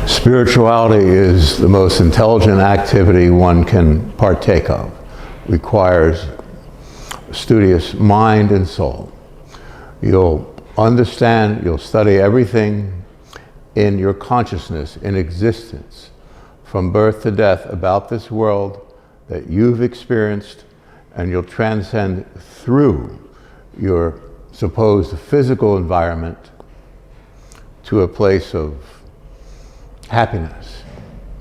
Spirituality is the most intelligent activity one can partake of. Requires studious mind and soul. You'll understand, you'll study everything in your consciousness, in existence, from birth to death about this world that you've experienced, and you'll transcend through your supposed physical environment to a place of happiness,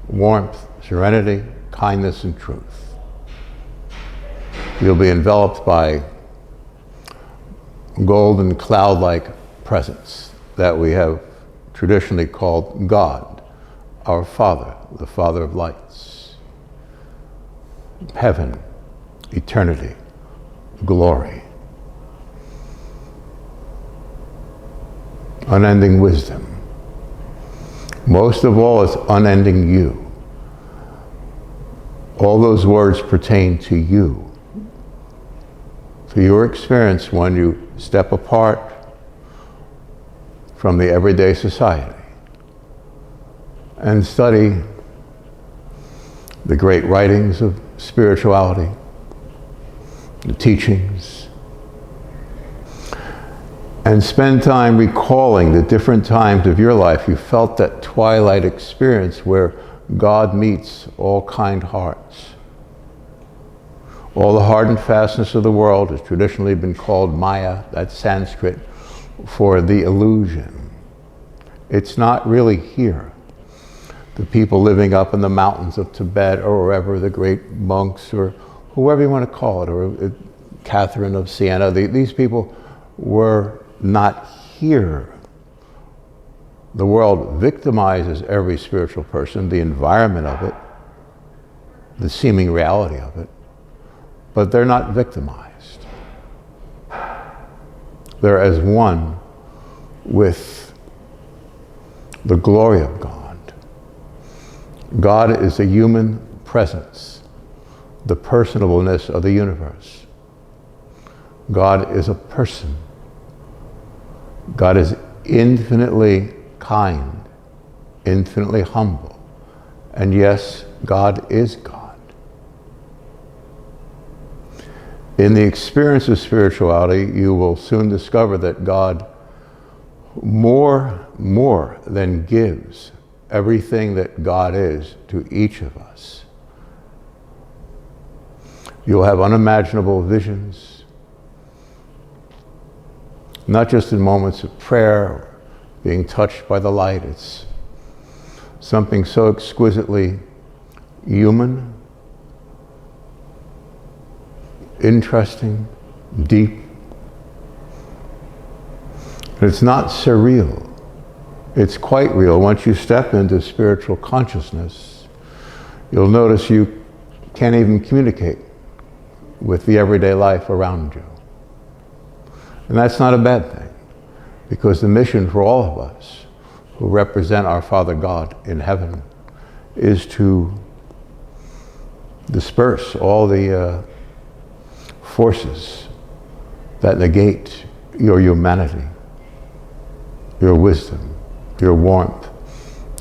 warmth, serenity, kindness, and truth. You'll be enveloped by golden cloud-like presence that we have traditionally called God, our Father, the Father of lights. Heaven, eternity, glory, unending wisdom. Most of all, it's unending you. All those words pertain to you, to your experience when you step apart from the everyday society and study the great writings of spirituality, the teachings, and spend time recalling the different times of your life you felt that twilight experience where God meets all kind hearts. All the hard and fastness of the world has traditionally been called Maya, that's Sanskrit, for the illusion. It's not really here. The people living up in the mountains of Tibet or wherever, the great monks or whoever you want to call it, or Catherine of Siena, these people were not here. The world victimizes every spiritual person, the environment of it, the seeming reality of it, but they're not victimized. They're as one with the glory of God. God is a human presence, the personableness of the universe. God is a person. God is infinitely kind, infinitely humble, and yes, God is God. In the experience of spirituality, you will soon discover that God more than gives everything that God is to each of us. You'll have unimaginable visions, not just in moments of prayer or being touched by the light. It's something so exquisitely human, interesting, deep. And it's not surreal. It's quite real. Once you step into spiritual consciousness, you'll notice you can't even communicate with the everyday life around you. And that's not a bad thing, because the mission for all of us who represent our Father God in heaven is to disperse all the forces that negate your humanity, your wisdom, your warmth,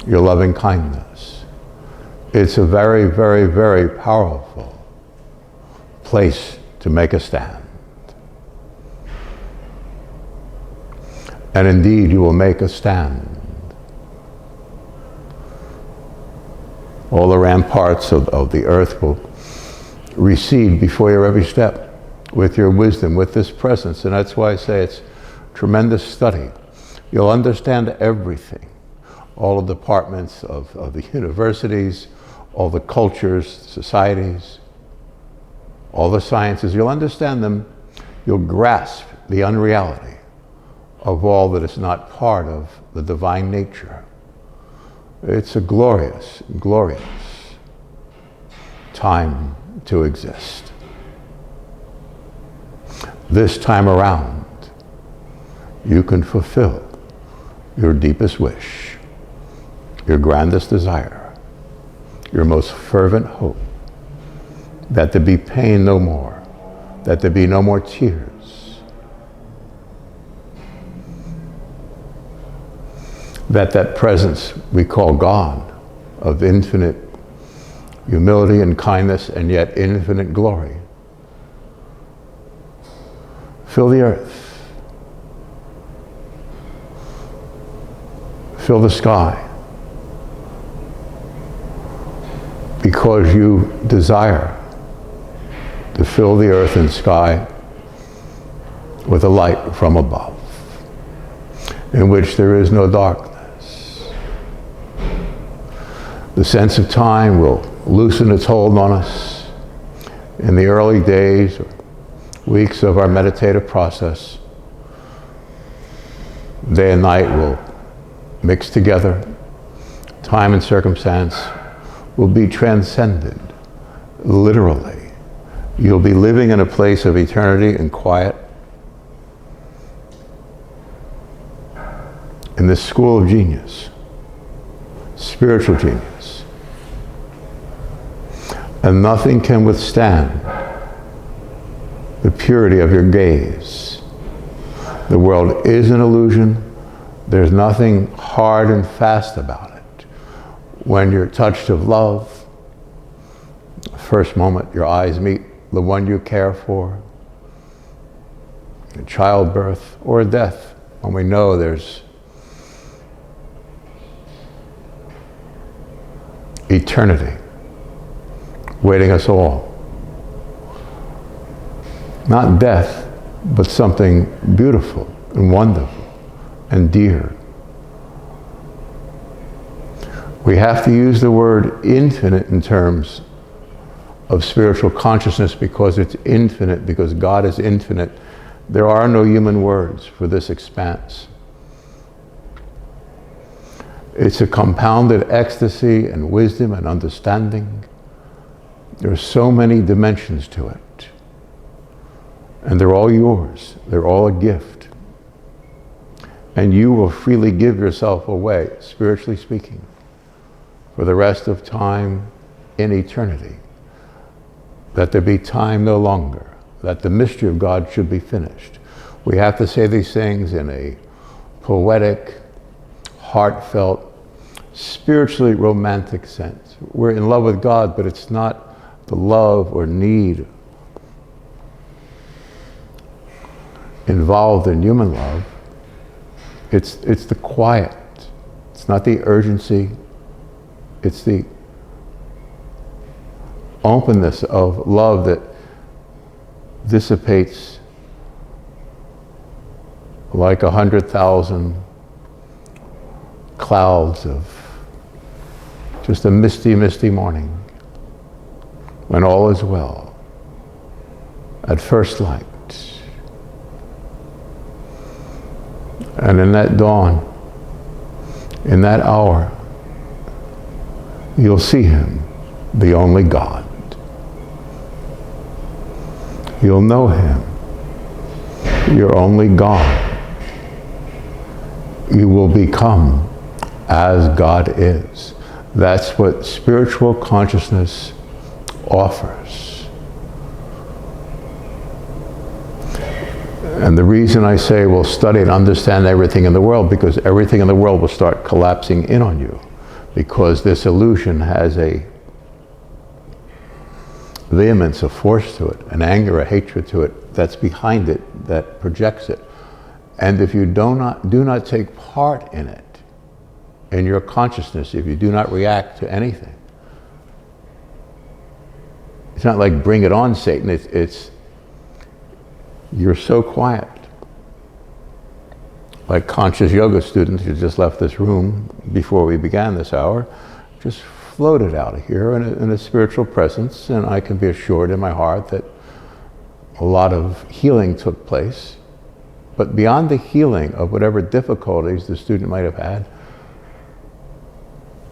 your loving kindness. It's a very, very, very powerful place to make a stand. And indeed, you will make a stand. All the ramparts of the earth will recede before your every step with your wisdom, with this presence. And that's why I say it's tremendous study. You'll understand everything. All the departments of the universities, all the cultures, societies, all the sciences. You'll understand them. You'll grasp the unreality of all that is not part of the divine nature. It's a glorious, glorious time to exist. This time around, you can fulfill your deepest wish, your grandest desire, your most fervent hope, that there be pain no more, that there be no more tears, that presence we call God, of infinite humility and kindness and yet infinite glory, fill the earth, fill the sky, because you desire to fill the earth and sky with a light from above, in which there is no darkness. The sense of time will loosen its hold on us in the early days or weeks of our meditative process. Day and night will mix together. Time and circumstance will be transcended, literally. You'll be living in a place of eternity and quiet. In this school of genius, spiritual genius. And nothing can withstand the purity of your gaze. The world is an illusion. There's nothing hard and fast about it. When you're touched of love, the first moment your eyes meet the one you care for, in childbirth or death, when we know there's eternity waiting us all. Not death, but something beautiful and wonderful and dear. We have to use the word infinite in terms of spiritual consciousness because it's infinite, because God is infinite. There are no human words for this expanse. It's a compounded ecstasy and wisdom and understanding. There are so many dimensions to it. And they're all yours. They're all a gift. And you will freely give yourself away, spiritually speaking, for the rest of time in eternity. That there be time no longer. That the mystery of God should be finished. We have to say these things in a poetic, heartfelt, spiritually romantic sense. We're in love with God, but it's not the love or need involved in human love. It's the quiet. It's not the urgency. It's the openness of love that dissipates like 100,000 clouds of just a misty, misty morning when all is well, at first light. And in that dawn, in that hour, you'll see him, the only God. You'll know him, your only God. You will become as God is. That's what spiritual consciousness offers. And the reason I say we'll study and understand everything in the world, because everything in the world will start collapsing in on you, because this illusion has a vehemence, a force to it, an anger, a hatred to it that's behind it, that projects it. And if you do not take part in it, in your consciousness, if you do not react to anything, it's not like bring it on, Satan. It's you're so quiet. Like conscious yoga students who just left this room before we began this hour, just floated out of here in a spiritual presence, and I can be assured in my heart that a lot of healing took place. But beyond the healing of whatever difficulties the student might have had,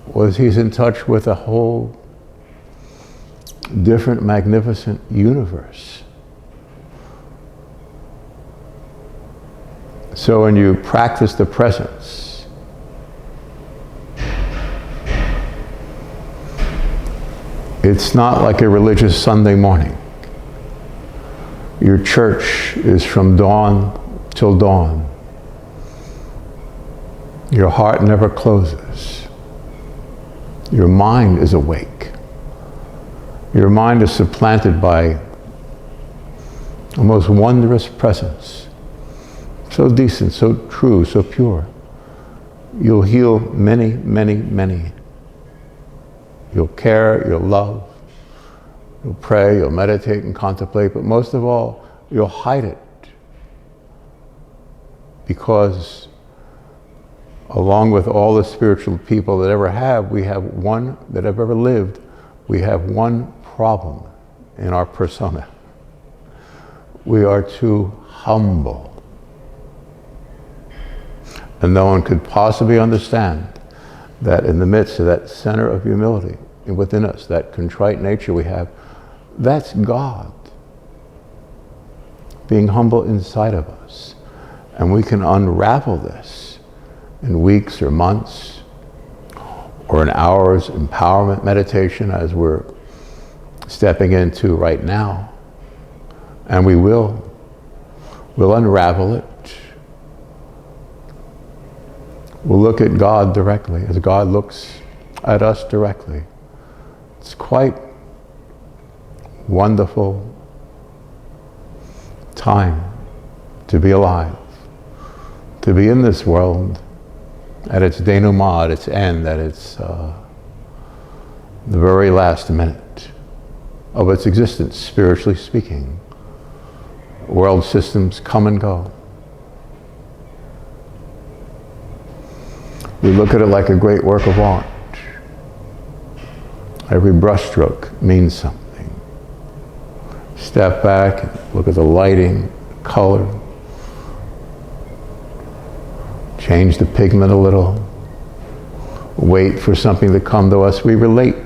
was he's in touch with a whole different, magnificent universe. So when you practice the presence, it's not like a religious Sunday morning. Your church is from dawn till dawn. Your heart never closes. Your mind is awake. Your mind is supplanted by a most wondrous presence. So decent, so true, so pure. You'll heal many, many, many. You'll care, you'll love, you'll pray, you'll meditate and contemplate, but most of all, you'll hide it. Because along with all the spiritual people that ever have, we have one, that have ever lived, we have one problem in our persona. We are too humble. And no one could possibly understand that in the midst of that center of humility and within us, that contrite nature we have, that's God being humble inside of us. And we can unravel this in weeks or months or in hours empowerment meditation as we're stepping into right now. And we will. We'll unravel it. We'll look at God directly as God looks at us directly. It's quite wonderful time to be alive, to be in this world at its denouement, at its end, at its the very last minute of its existence, spiritually speaking. World systems come and go. We look at it like a great work of art. Every brushstroke means something. Step back and look at the lighting, color. Change the pigment a little. Wait for something to come to us. We relate,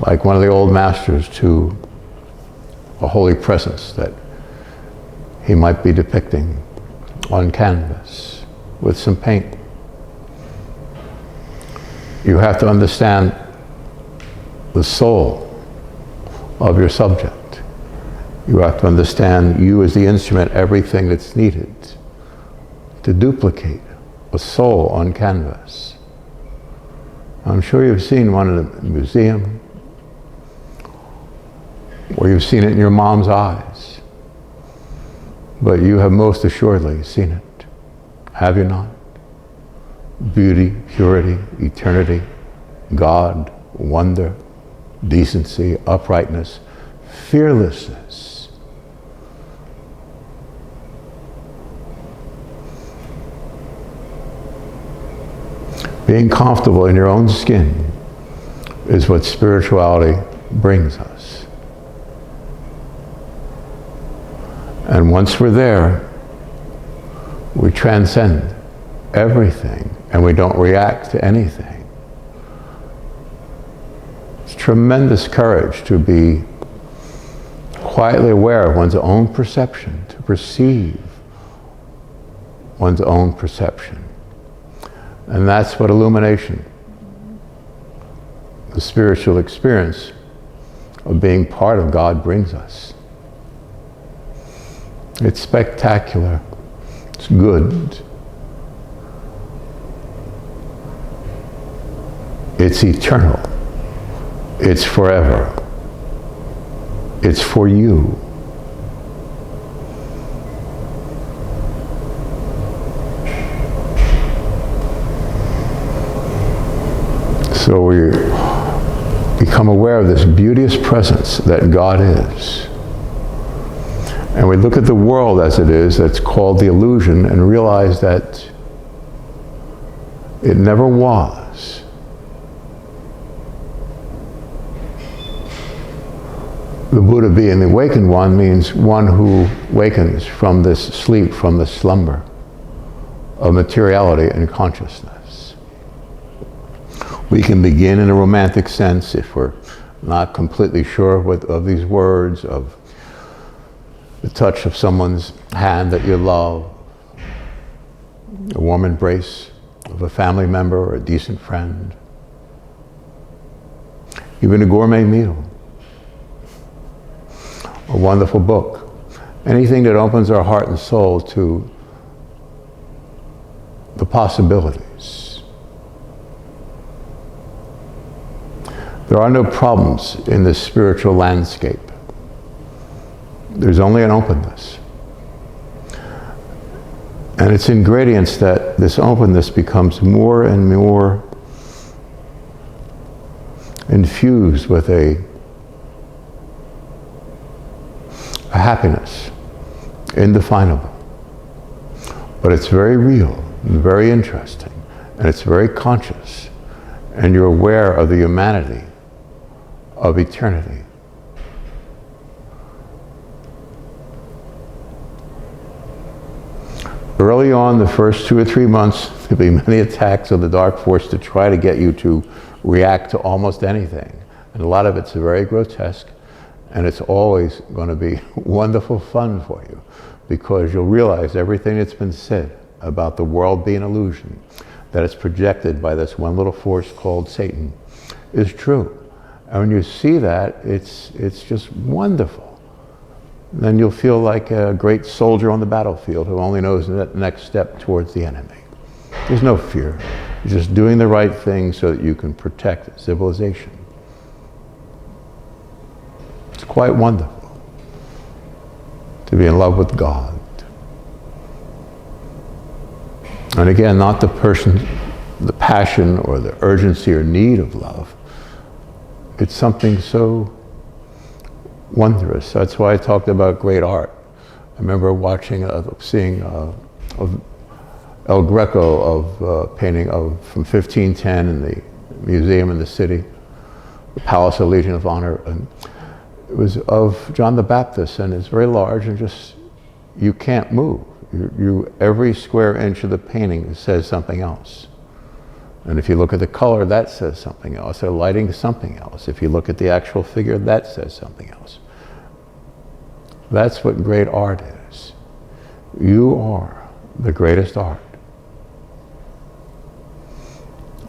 like one of the old masters, to a holy presence that he might be depicting on canvas with some paint. You have to understand the soul of your subject. You have to understand you as the instrument, everything that's needed to duplicate a soul on canvas. I'm sure you've seen one in a museum, or you've seen it in your mom's eyes, but you have most assuredly seen it. Have you not? Beauty, purity, eternity, God, wonder, decency, uprightness, fearlessness. Being comfortable in your own skin is what spirituality brings us. And once we're there, we transcend everything and we don't react to anything. It's tremendous courage to be quietly aware of one's own perception, to perceive one's own perception. And that's what illumination, the spiritual experience of being part of God, brings us. It's spectacular. It's good. It's eternal. It's forever. It's for you. So we become aware of this beauteous presence that God is. And we look at the world as it is, that's called the illusion, and realize that it never was. The Buddha being the awakened one means one who wakens from this sleep, from this slumber of materiality and consciousness. We can begin in a romantic sense if we're not completely sure of these words, of the touch of someone's hand that you love, a warm embrace of a family member or a decent friend, even a gourmet meal, a wonderful book, anything that opens our heart and soul to the possibilities. There are no problems in this spiritual landscape. There's only an openness. And it's in gradients that this openness becomes more and more infused with a happiness, indefinable. But it's very real and very interesting, and it's very conscious, and you're aware of the humanity of eternity. Early on, the first 2 or 3 months, there'll be many attacks of the dark force to try to get you to react to almost anything. And a lot of it's very grotesque, and it's always going to be wonderful fun for you, because you'll realize everything that's been said about the world being illusion, that it's projected by this one little force called Satan, is true. And when you see that, it's just wonderful. Then you'll feel like a great soldier on the battlefield who only knows the next step towards the enemy. There's no fear. You're just doing the right thing so that you can protect civilization. It's quite wonderful to be in love with God. And again, not the passion or the urgency or need of love. It's something so wondrous. That's why I talked about great art. I remember seeing El Greco of painting from 1510 in the museum in the city, the Palace of Legion of Honor, and it was of John the Baptist, and it's very large and just, you can't move. Every square inch of the painting says something else. And if you look at the color, that says something else. The lighting, something else. If you look at the actual figure, that says something else. That's what great art is. You are the greatest art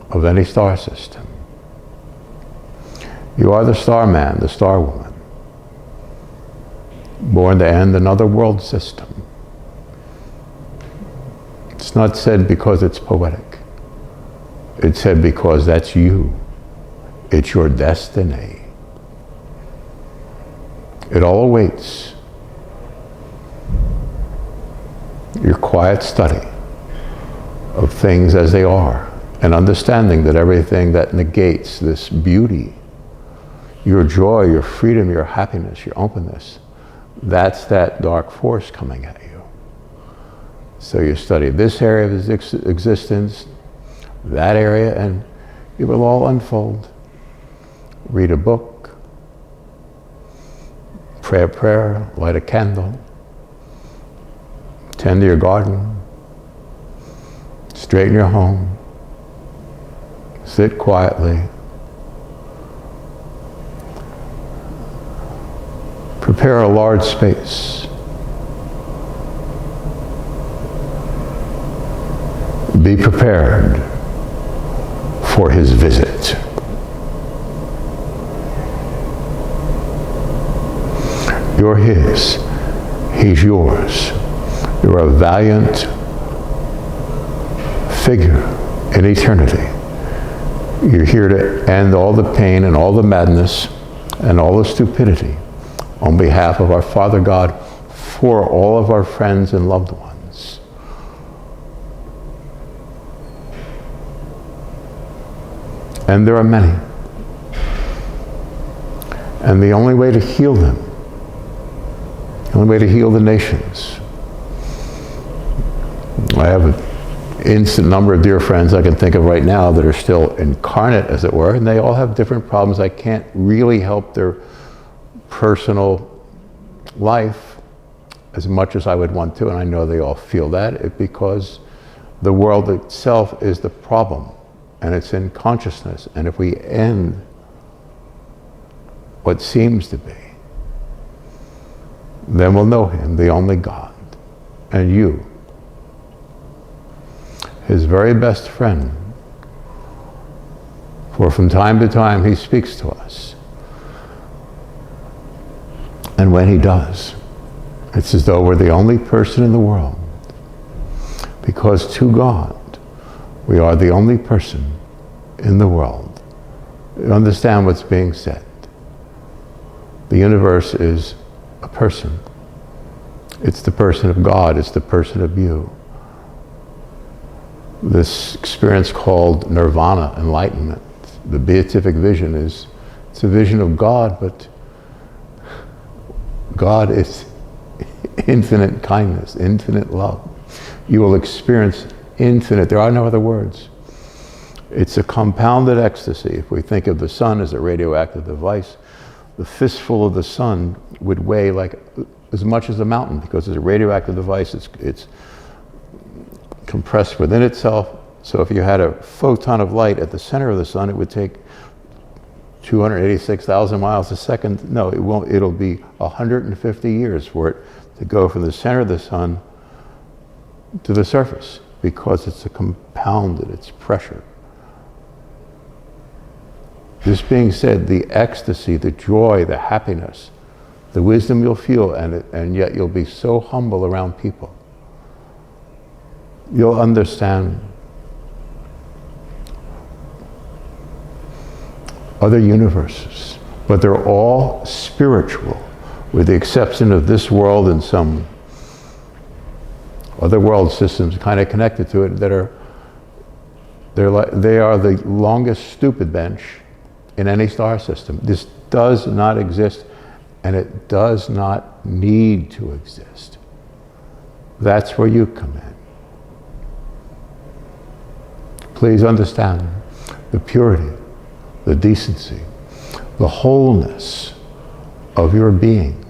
of any star system. You are the star man, the star woman, born to end another world system. It's not said because it's poetic. It's said because that's you. It's your destiny. It all awaits your quiet study of things as they are, and understanding that everything that negates this beauty, your joy, your freedom, your happiness, your openness, that's that dark force coming at you. So you study this area of his existence, that area, and it will all unfold. Read a book, pray a prayer, light a candle, tend to your garden, straighten your home, sit quietly, prepare a large space. Be prepared for his visit. You're his, he's yours. You're a valiant figure in eternity. You're here to end all the pain and all the madness and all the stupidity on behalf of our Father God, for all of our friends and loved ones. And there are many. And the only way to heal them, the only way to heal the nations. I have an instant number of dear friends I can think of right now that are still incarnate, as it were, and they all have different problems. I can't really help their personal life as much as I would want to, and I know they all feel that, because the world itself is the problem, and it's in consciousness. And if we end what seems to be, then we'll know him, the only God, and you, his very best friend. For from time to time he speaks to us. And when he does, it's as though we're the only person in the world. Because to God, we are the only person in the world Understand what's being said. The universe is a person. It's the person of God. It's the person of you. This experience called nirvana, enlightenment, the beatific vision, it's a vision of God, but God is infinite kindness, infinite love. You will experience infinite, there are no other words. It's a compounded ecstasy. If we think of the sun as a radioactive device, the fistful of the sun would weigh like as much as a mountain, because it's a radioactive device. It's compressed within itself. So if you had a photon of light at the center of the sun, it would take 286,000 miles a second. No, it won't. It'll be 150 years for it to go from the center of the sun to the surface, because it's a compounded, it's pressure. This being said, the ecstasy, the joy, the happiness, the wisdom you'll feel, and yet you'll be so humble around people. You'll understand other universes, but they're all spiritual, with the exception of this world and some other world systems kind of connected to it they are the longest stupid bench in any star system. This does not exist, and it does not need to exist. That's where you come in. Please understand the purity, the decency, the wholeness of your being.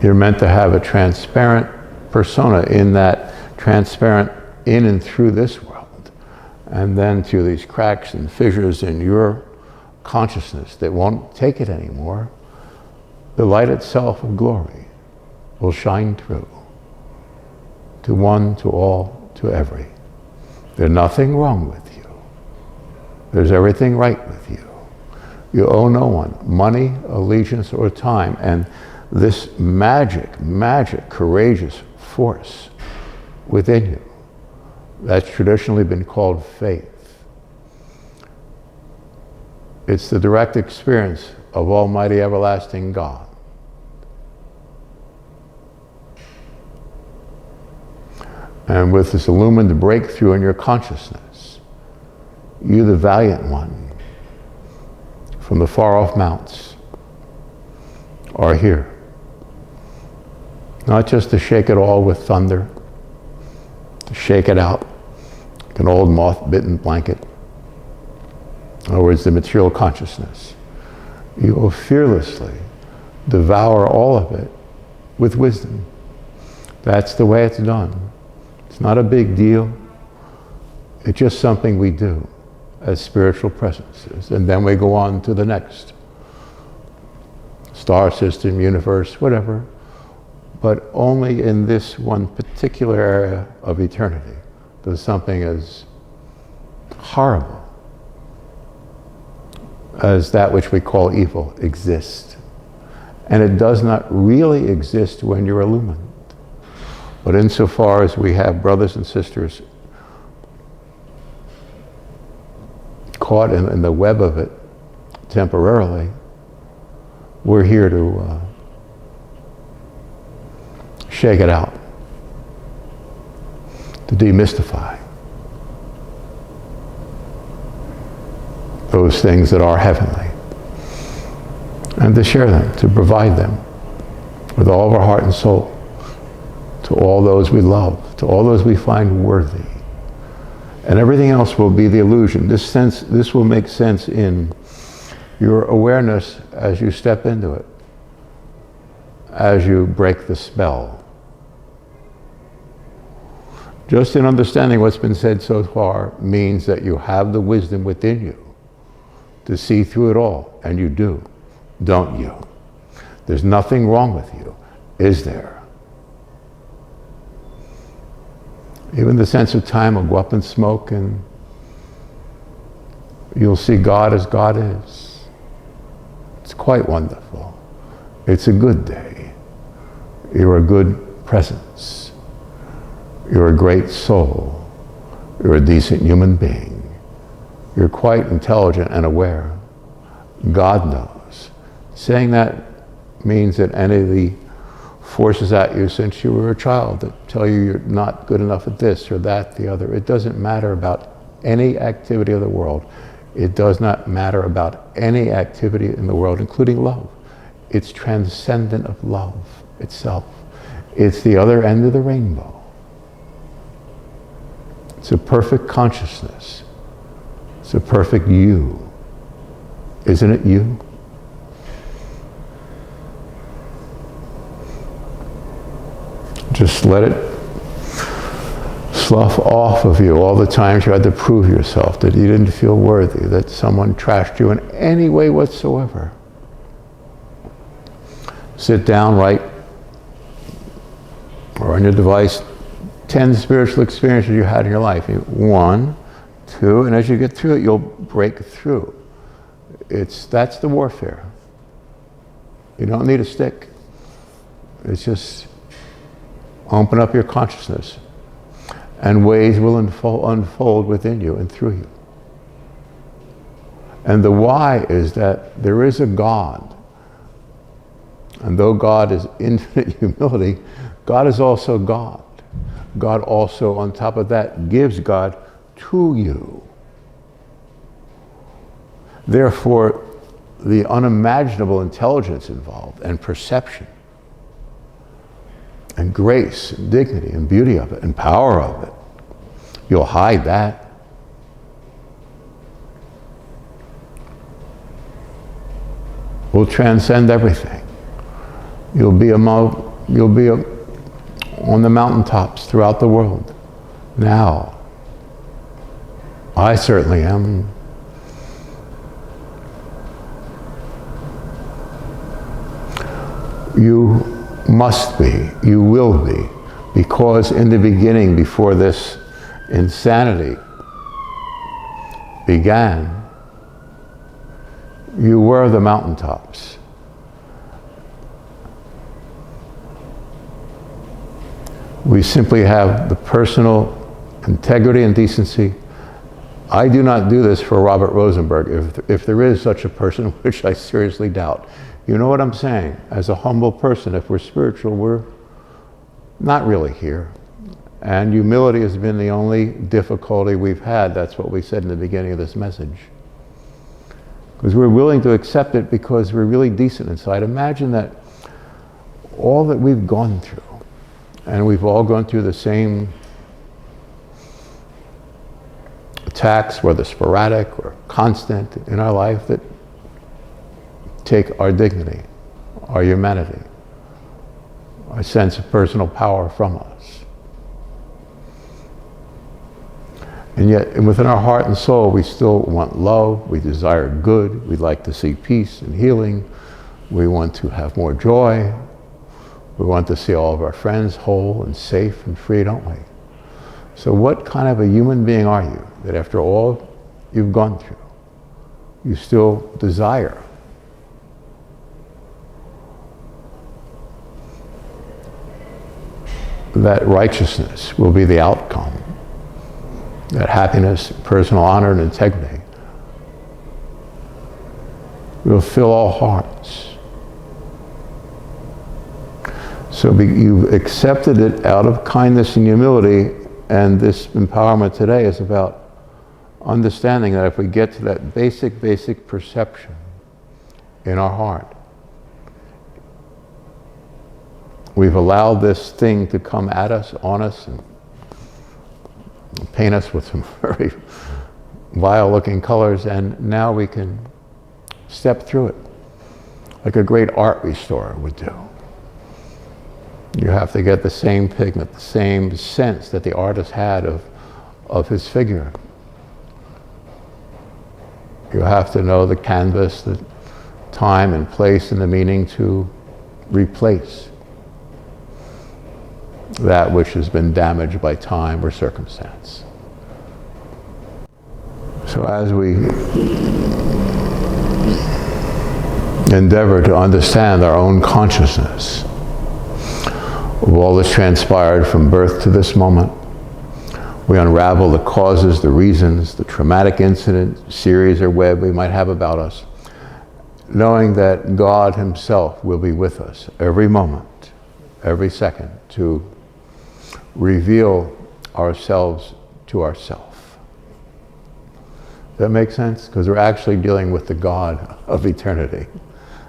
You're meant to have a transparent persona, in that transparent in and through this world, and then through these cracks and fissures in your consciousness that won't take it anymore, the light itself of glory will shine through to one, to all, to every. There's nothing wrong with you. There's everything right with you. You owe no one money, allegiance, or time. And this magic, courageous force within you, that's traditionally been called faith. It's the direct experience of Almighty Everlasting God. And with this illumined breakthrough in your consciousness, you, the valiant one from the far-off mounts, are here. Not just to shake it all with thunder, to shake it out like an old moth-bitten blanket. In other words, the material consciousness. You will fearlessly devour all of it with wisdom. That's the way it's done. It's not a big deal. It's just something we do as spiritual presences. And then we go on to the next star system, universe, whatever. But only in this one particular area of eternity does something as horrible as that which we call evil exist. And it does not really exist when you're illumined. But insofar as we have brothers and sisters caught in the web of it temporarily, we're here to shake it out, to demystify those things that are heavenly, and to share them, to provide them with all of our heart and soul to all those we love, to all those we find worthy. And everything else will be the illusion. This will make sense in your awareness as you step into it, as you break the spell. Just in understanding what's been said so far means that you have the wisdom within you to see through it all, and you do, don't you? There's nothing wrong with you, is there? Even the sense of time will go up in smoke, and you'll see God as God is. It's quite wonderful. It's a good day. You're a good presence. You're a great soul. You're a decent human being. You're quite intelligent and aware. God knows. Saying that means that any of the forces at you since you were a child that tell you you're not good enough at this or that, the other, it doesn't matter about any activity of the world. It does not matter about any activity in the world, including love. It's transcendent of love itself. It's the other end of the rainbow. It's a perfect consciousness. It's a perfect you. Isn't it you? Just let it slough off of you all the times you had to prove yourself, that you didn't feel worthy, that someone trashed you in any way whatsoever. Sit down, write, or on your device, 10 spiritual experiences you had in your life. 1, 2, and as you get through it, you'll break through. That's the warfare. You don't need a stick. It's just open up your consciousness, and ways will unfold within you and through you. And the why is that there is a God. And though God is infinite humility, God is also God. God also, on top of that, gives God to you. Therefore, the unimaginable intelligence involved and perception and grace and dignity and beauty of it and power of it, you'll hide that. Will transcend everything. You'll be on the mountaintops throughout the world. Now, I certainly am. You must be, you will be, because in the beginning, before this insanity began, you were the mountaintops. We simply have the personal integrity and decency. I do not do this for Robert Rosenberg, if there is such a person, which I seriously doubt. You know what I'm saying? As a humble person, if we're spiritual, we're not really here. And humility has been the only difficulty we've had. That's what we said in the beginning of this message. Because we're willing to accept it because we're really decent inside. Imagine that all that we've gone through, and we've all gone through the same attacks, whether sporadic or constant in our life, that take our dignity, our humanity, our sense of personal power from us. And yet, within our heart and soul, we still want love, we desire good, we'd like to see peace and healing, we want to have more joy, we want to see all of our friends whole and safe and free, don't we? So what kind of a human being are you that after all you've gone through, you still desire that righteousness will be the outcome, that happiness, personal honor, and integrity will fill all hearts. So you've accepted it out of kindness and humility, and this empowerment today is about understanding that if we get to that basic perception in our heart, we've allowed this thing to come at us, on us, and paint us with some very vile-looking colors, and now we can step through it like a great art restorer would do. You have to get the same pigment, the same sense that the artist had of his figure. You have to know the canvas, the time and place and the meaning to replace that which has been damaged by time or circumstance. So as we endeavor to understand our own consciousness of all that's transpired from birth to this moment, We unravel the causes, the reasons, the traumatic incident, series or web we might have about us, knowing that God himself will be with us every moment, every second, to reveal ourselves to ourselves. Does that make sense? Because we're actually dealing with the God of eternity,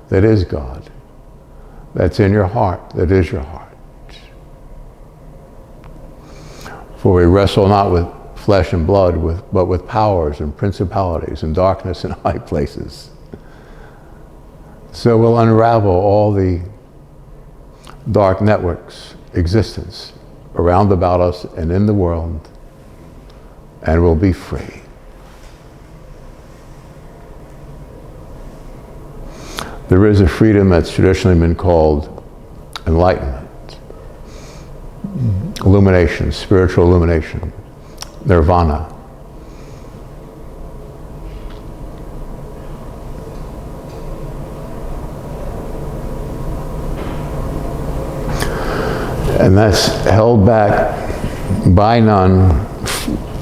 that is God, that's in your heart, that is your heart. For we wrestle not with flesh and blood, but with powers and principalities and darkness in high places. So we'll unravel all the dark networks, existence around about us and in the world, and we'll be free. There is a freedom that's traditionally been called enlightenment, illumination, spiritual illumination, nirvana. And that's held back by none,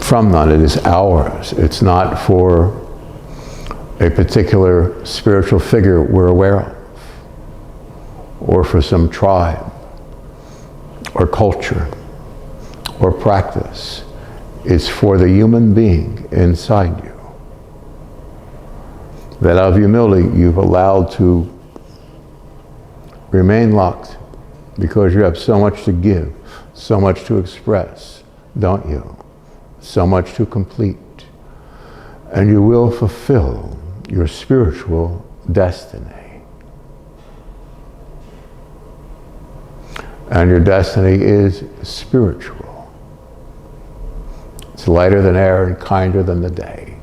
from none. It is ours. It's not for a particular spiritual figure we're aware of, or for some tribe, or culture, or practice. It's for the human being inside you, that out of humility you've allowed to remain locked, because you have so much to give, so much to express, don't you? So much to complete. And you will fulfill your spiritual destiny. And your destiny is spiritual. It's lighter than air and kinder than the day.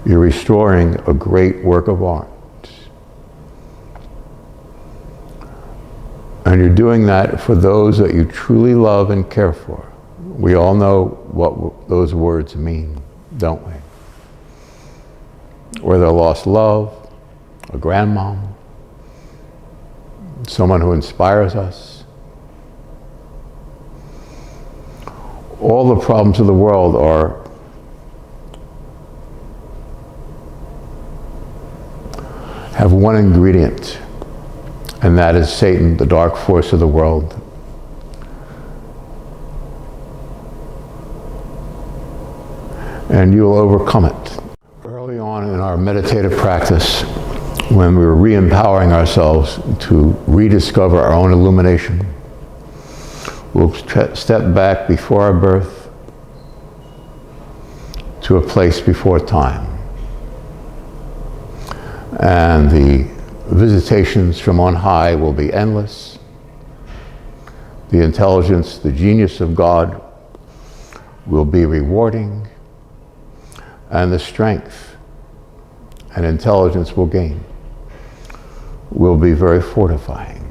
You're restoring a great work of art. And you're doing that for those that you truly love and care for. We all know what those words mean, don't we? Whether a lost love, a grandmom, someone who inspires us. All the problems of the world have one ingredient, and that is Satan, the dark force of the world. And you will overcome it. Early on in our meditative practice, when we were re-empowering ourselves to rediscover our own illumination, we'll step back before our birth to a place before time. And the visitations from on high will be endless. The intelligence, the genius of God will be rewarding, and the strength and intelligence we'll gain will be very fortifying.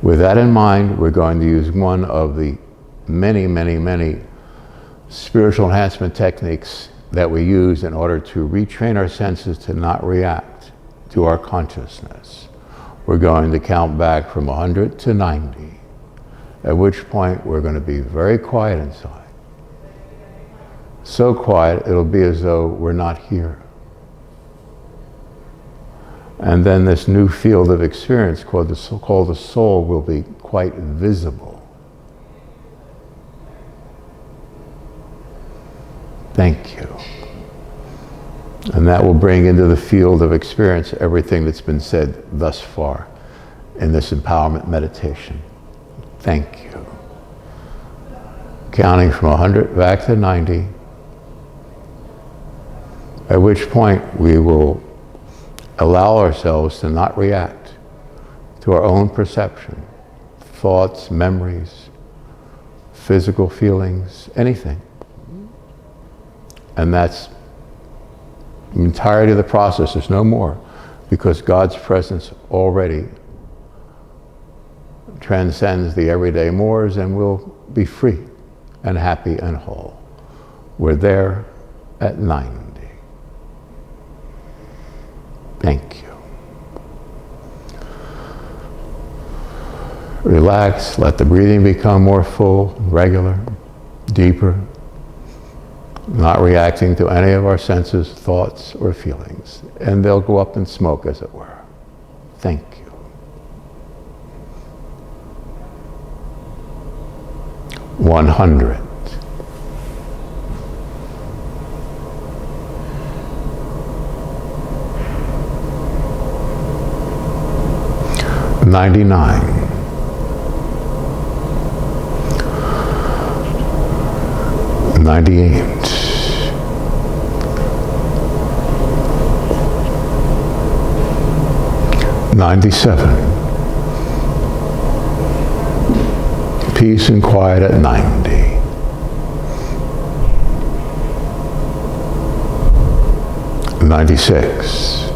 With that in mind, we're going to use one of the many, many, many spiritual enhancement techniques that we use in order to retrain our senses to not react to our consciousness. We're going to count back from 100 to 90, at which point we're going to be very quiet inside. So quiet, it'll be as though we're not here. And then this new field of experience called the soul will be quite visible. Thank you. And that will bring into the field of experience everything that's been said thus far in this empowerment meditation. Thank you. Counting from 100 back to 90, at which point we will allow ourselves to not react to our own perception, thoughts, memories, physical feelings, anything. And that's the entirety of the process. There's no more, because God's presence already transcends the everyday mores, and we'll be free and happy and whole. We're there at 90. Thank you. Relax, let the breathing become more full, regular, deeper, not reacting to any of our senses, thoughts, or feelings. And they'll go up in smoke, as it were. Thank you. $100. $99. $98. $97. Peace and quiet at 90. $96.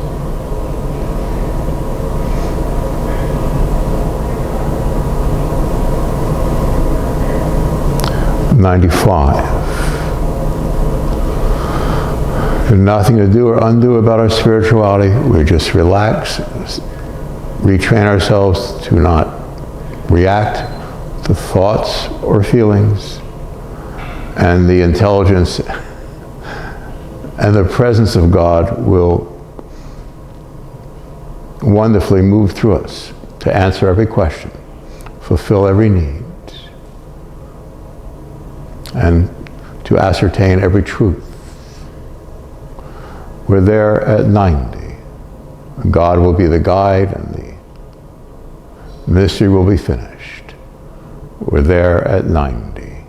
$95. There's nothing to do or undo about our spirituality. We just relax, retrain ourselves to not react to thoughts or feelings, and the intelligence and the presence of God will wonderfully move through us to answer every question, fulfill every need, and to ascertain every truth. We're there at 90. God will be the guide and the mystery will be finished. We're there at 90.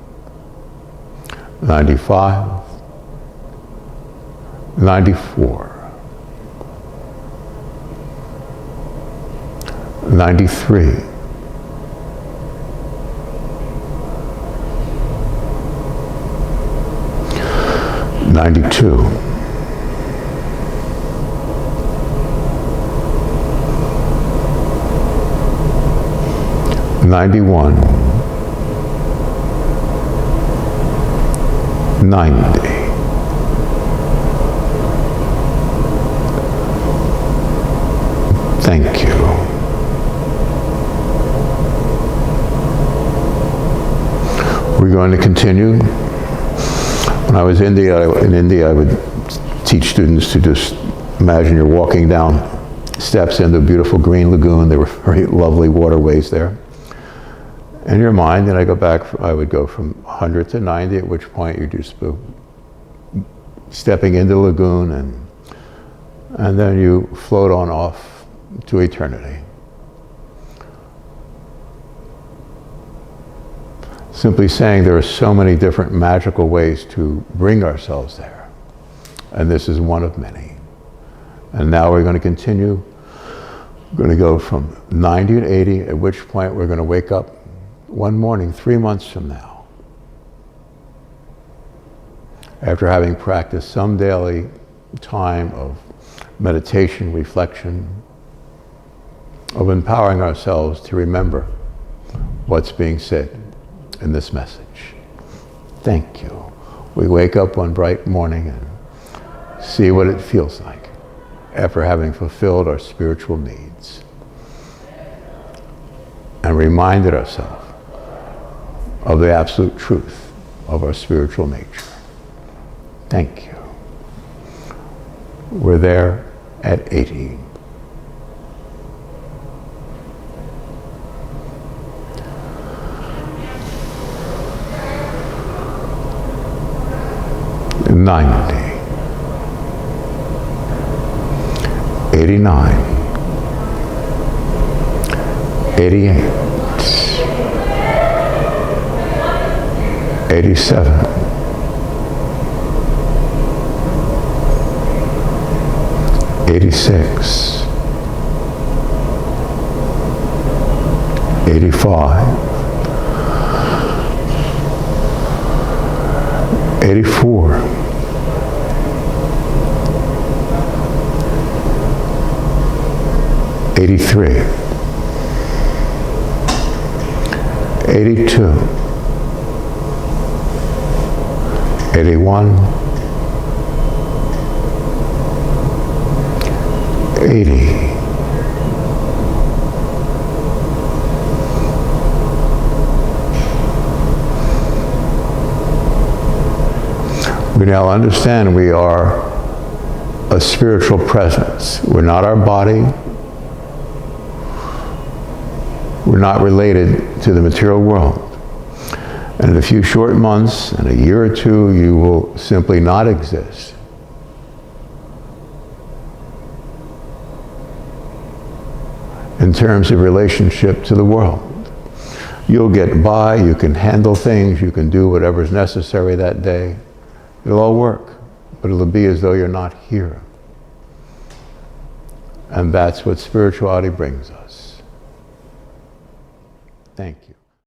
95. 94. 93. 92. 91. 90. Thank you. We're going to continue. When I was in India, I would teach students to just imagine you're walking down steps into a beautiful green lagoon. There were very lovely waterways there. In your mind, and I would go from 100 to 90, at which point you're just stepping into the lagoon, and then you float on off to eternity. Simply saying there are so many different magical ways to bring ourselves there, and this is one of many. And now we're going to continue. We're going to go from 90 to 80, at which point we're going to wake up one morning 3 months from now, after having practiced some daily time of meditation, reflection, of empowering ourselves to remember what's being said in this message. Thank you. We wake up one bright morning and see what it feels like after having fulfilled our spiritual needs and reminded ourselves of the absolute truth of our spiritual nature. Thank you. We're there at 80. $90. 89. 88. 87. 86. 85. 84. 83. 82. 81, 80, We now understand we are a spiritual presence. We're not our body. We're not related to the material world. And in a few short months, in a year or two, you will simply not exist. In terms of relationship to the world. You'll get by, you can handle things, you can do whatever's necessary that day. It'll all work, but it'll be as though you're not here. And that's what spirituality brings us. Thank you.